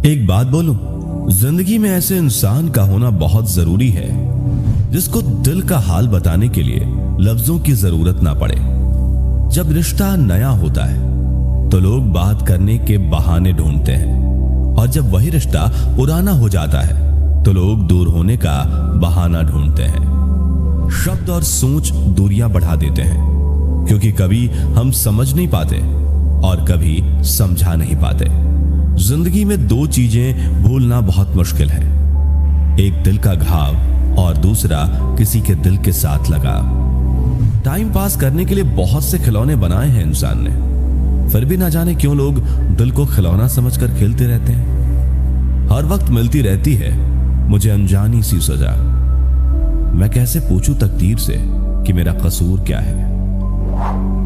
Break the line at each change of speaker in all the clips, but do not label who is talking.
एक बात बोलूं, जिंदगी में ऐसे इंसान का होना बहुत जरूरी है जिसको दिल का हाल बताने के लिए लफ्जों की जरूरत ना पड़े। जब रिश्ता नया होता है तो लोग बात करने के बहाने ढूंढते हैं, और जब वही रिश्ता पुराना हो जाता है तो लोग दूर होने का बहाना ढूंढते हैं। शब्द और सोच दूरियां बढ़ा देते हैं, क्योंकि कभी हम समझ नहीं पाते और कभी समझा नहीं पाते। जिंदगी में दो चीजें भूलना बहुत मुश्किल है, एक दिल का घाव और दूसरा किसी के दिल के साथ लगा। टाइम पास करने के लिए बहुत से खिलौने बनाए हैं इंसान ने, फिर भी ना जाने क्यों लोग दिल को खिलौना समझकर खेलते रहते हैं। हर वक्त मिलती रहती है मुझे अनजानी सी सजा, मैं कैसे पूछूं तकदीर से कि मेरा कसूर क्या है।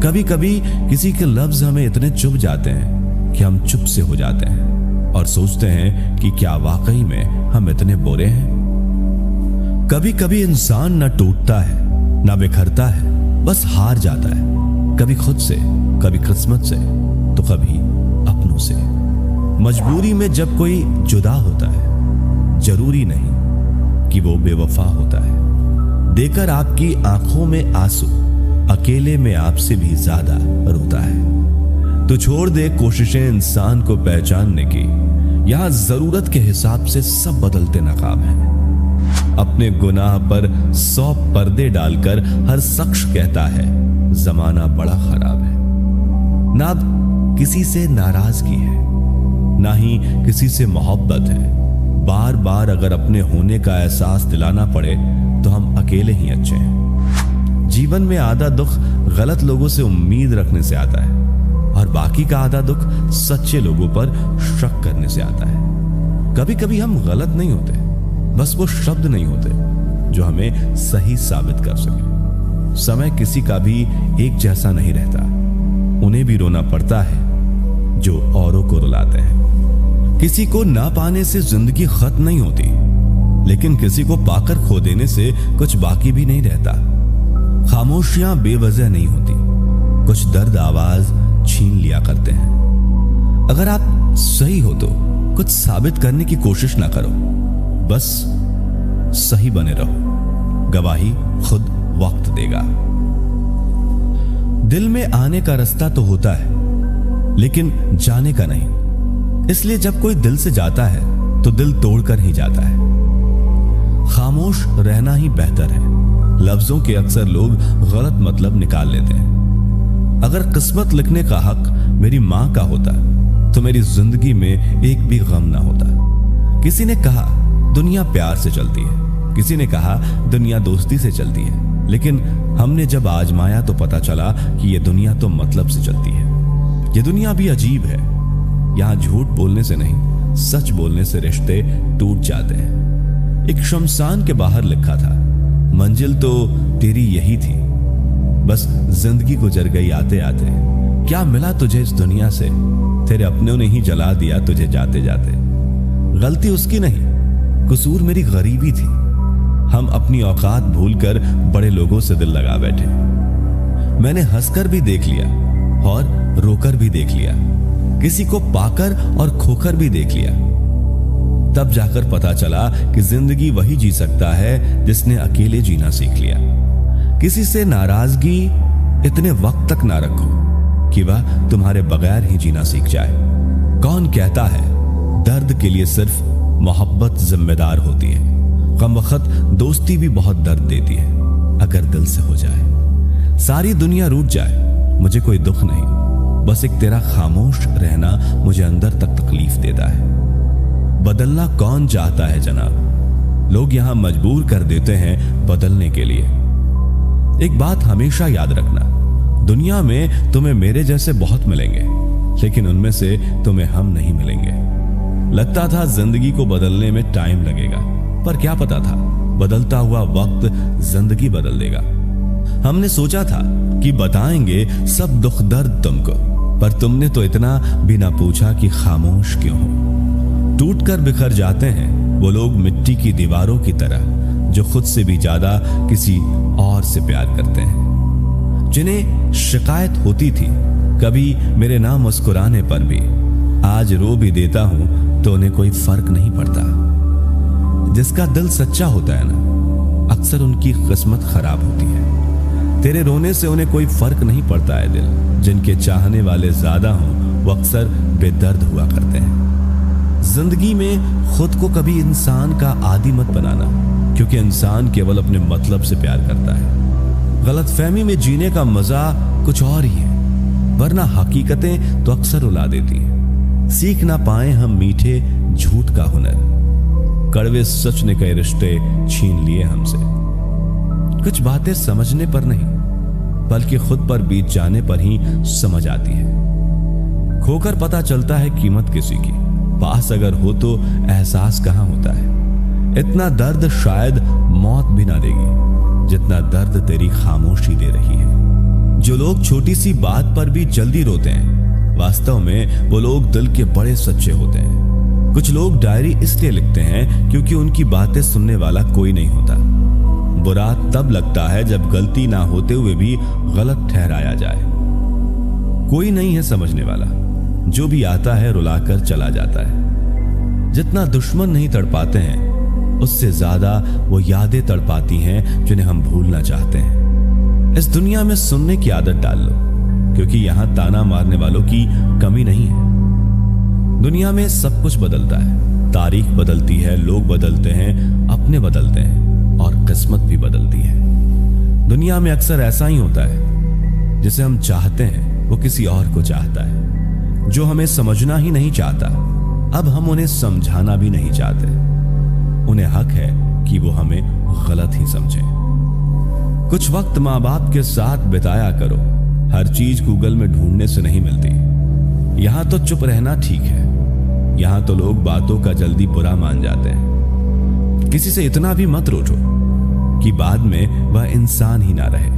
कभी कभी किसी के लफ्ज हमें इतने चुभ जाते हैं कि हम चुप से हो जाते हैं और सोचते हैं कि क्या वाकई में हम इतने बुरे हैं। कभी कभी इंसान न टूटता है न बिखरता है, बस हार जाता है, कभी खुद से, कभी किस्मत से, तो कभी अपनों से। मजबूरी में जब कोई जुदा होता है, जरूरी नहीं कि वो बेवफा होता है। देकर आपकी आंखों में आंसू, अकेले में आपसे भी ज्यादा रोता है। तो छोड़ दे कोशिशें इंसान को पहचानने की, यहां जरूरत के हिसाब से सब बदलते नकाब हैं। अपने गुनाह पर 100 पर्दे डालकर हर शख्स कहता है जमाना बड़ा खराब है। ना किसी से नाराजगी है, ना ही किसी से मोहब्बत है। बार बार अगर अपने होने का एहसास दिलाना पड़े तो हम अकेले ही अच्छे हैं। जीवन में आधा दुख गलत लोगों से उम्मीद रखने से आता है, और बाकी का आधा दुख सच्चे लोगों पर शक करने से आता है। कभी कभी हम गलत नहीं होते, बस वो शब्द नहीं होते जो हमें सही साबित कर सके। समय किसी का भी एक जैसा नहीं रहता, उन्हें भी रोना पड़ता है जो औरों को रुलाते हैं। किसी को ना पाने से जिंदगी खत्म नहीं होती, लेकिन किसी को पाकर खो देने से कुछ बाकी भी नहीं रहता। खामोशियां बेवजह नहीं होती, कुछ दर्द आवाज छीन लिया करते हैं। अगर आप सही हो तो कुछ साबित करने की कोशिश ना करो, बस सही बने रहो, गवाही खुद वक्त देगा। दिल में आने का रास्ता तो होता है, लेकिन जाने का नहीं। इसलिए जब कोई दिल से जाता है तो दिल तोड़कर ही जाता है। खामोश रहना ही बेहतर है। लफ्जों के अक्सर लोग गलत मतलब निकाल लेते हैं। अगर किस्मत लिखने का हक मेरी मां का होता तो मेरी जिंदगी में एक भी गम ना होता। किसी ने कहा दुनिया प्यार से चलती है, किसी ने कहा दुनिया दोस्ती से चलती है, लेकिन हमने जब आजमाया तो पता चला कि ये दुनिया तो मतलब से चलती है। ये दुनिया भी अजीब है, यहां झूठ बोलने से नहीं, सच बोलने से रिश्ते टूट जाते हैं। एक शमशान के बाहर लिखा था, मंजिल तो तेरी यही थी, बस जिंदगी गुजर गई आते आते। क्या मिला तुझे इस दुनिया से, तेरे अपनों ने ही जला दिया तुझे जाते जाते। गलती उसकी नहीं, कसूर मेरी गरीबी थी। हम अपनी औकात भूलकर बड़े लोगों से दिल लगा बैठे। मैंने हंसकर भी देख लिया और रोकर भी देख लिया, किसी को पाकर और खोकर भी देख लिया। तब जाकर पता चला कि जिंदगी वही जी सकता है जिसने अकेले जीना सीख लिया। किसी से नाराजगी इतने वक्त तक ना रखो कि वह तुम्हारे बगैर ही जीना सीख जाए। कौन कहता है दर्द के लिए सिर्फ मोहब्बत जिम्मेदार होती है। कम वक्त दोस्ती भी बहुत दर्द देती है अगर दिल से हो जाए। सारी दुनिया रूठ जाए मुझे कोई दुख नहीं, बस एक तेरा खामोश रहना मुझे अंदर तक तकलीफ देता है। बदलना कौन चाहता है जनाब, लोग यहां मजबूर कर देते हैं बदलने के लिए। एक बात हमेशा याद रखना, दुनिया में तुम्हें मेरे जैसे बहुत मिलेंगे, लेकिन उनमें से तुम्हें हम नहीं मिलेंगे। लगता था जिंदगी को बदलने में टाइम लगेगा, पर क्या पता था बदलता हुआ वक्त जिंदगी बदल देगा। हमने सोचा था कि बताएंगे सब दुख दर्द तुमको, पर तुमने तो इतना भी ना पूछा कि खामोश क्यों हो। टूटकर बिखर जाते हैं वो लोग मिट्टी की दीवारों की तरह, जो खुद से भी ज्यादा किसी और से प्यार करते हैं। जिन्हें शिकायत होती थी कभी मेरे ना मुस्कुराने पर भी, आज रो भी देता हूं तो उन्हें कोई फर्क नहीं पड़ता। जिसका दिल सच्चा होता है ना, अक्सर उनकी किस्मत खराब होती है। तेरे रोने से उन्हें कोई फर्क नहीं पड़ता है दिल। जिनके चाहने वाले ज्यादा हों वो अक्सर बेदर्द हुआ करते हैं। जिंदगी में खुद को कभी इंसान का आदी मत बनाना, क्योंकि इंसान केवल अपने मतलब से प्यार करता है। गलतफहमी में जीने का मजा कुछ और ही है, वरना हकीकतें तो अक्सर रुला देती हैं। सीख ना पाए हम मीठे झूठ का हुनर, कड़वे सच ने कई रिश्ते छीन लिए हमसे। कुछ बातें समझने पर नहीं, बल्कि खुद पर बीत जाने पर ही समझ आती है। खोकर पता चलता है कीमत किसी की, पास अगर हो तो एहसास कहां होता है। इतना दर्द शायद मौत भी ना देगी जितना दर्द तेरी खामोशी दे रही है। जो लोग छोटी सी बात पर भी जल्दी रोते हैं, वास्तव में वो लोग दिल के बड़े सच्चे होते हैं। कुछ लोग डायरी इसलिए लिखते हैं क्योंकि उनकी बातें सुनने वाला कोई नहीं होता। बुरा तब लगता है जब गलती ना होते हुए भी गलत ठहराया जाए। कोई नहीं है समझने वाला, जो भी आता है रुलाकर चला जाता है। जितना दुश्मन नहीं तड़पाते हैं, उससे ज्यादा वो यादें तड़पाती हैं जिन्हें हम भूलना चाहते हैं। इस दुनिया में सुनने की आदत डाल लो, क्योंकि यहां ताना मारने वालों की कमी नहीं है। दुनिया में सब कुछ बदलता है, तारीख बदलती है, लोग बदलते हैं, अपने बदलते हैं और किस्मत भी बदलती है। दुनिया में अक्सर ऐसा ही होता है, जिसे हम चाहते हैं वो किसी और को चाहता है। जो हमें समझना ही नहीं चाहता, अब हम उन्हें समझाना भी नहीं चाहते। उन्हें हक है कि वो हमें गलत ही समझें। कुछ वक्त माँ बाप के साथ बिताया करो। हर चीज गूगल में ढूंढने से नहीं मिलती। यहां तो चुप रहना ठीक है, यहां तो लोग बातों का जल्दी बुरा मान जाते हैं। किसी से इतना भी मत रूठो कि बाद में वह इंसान ही ना रहे।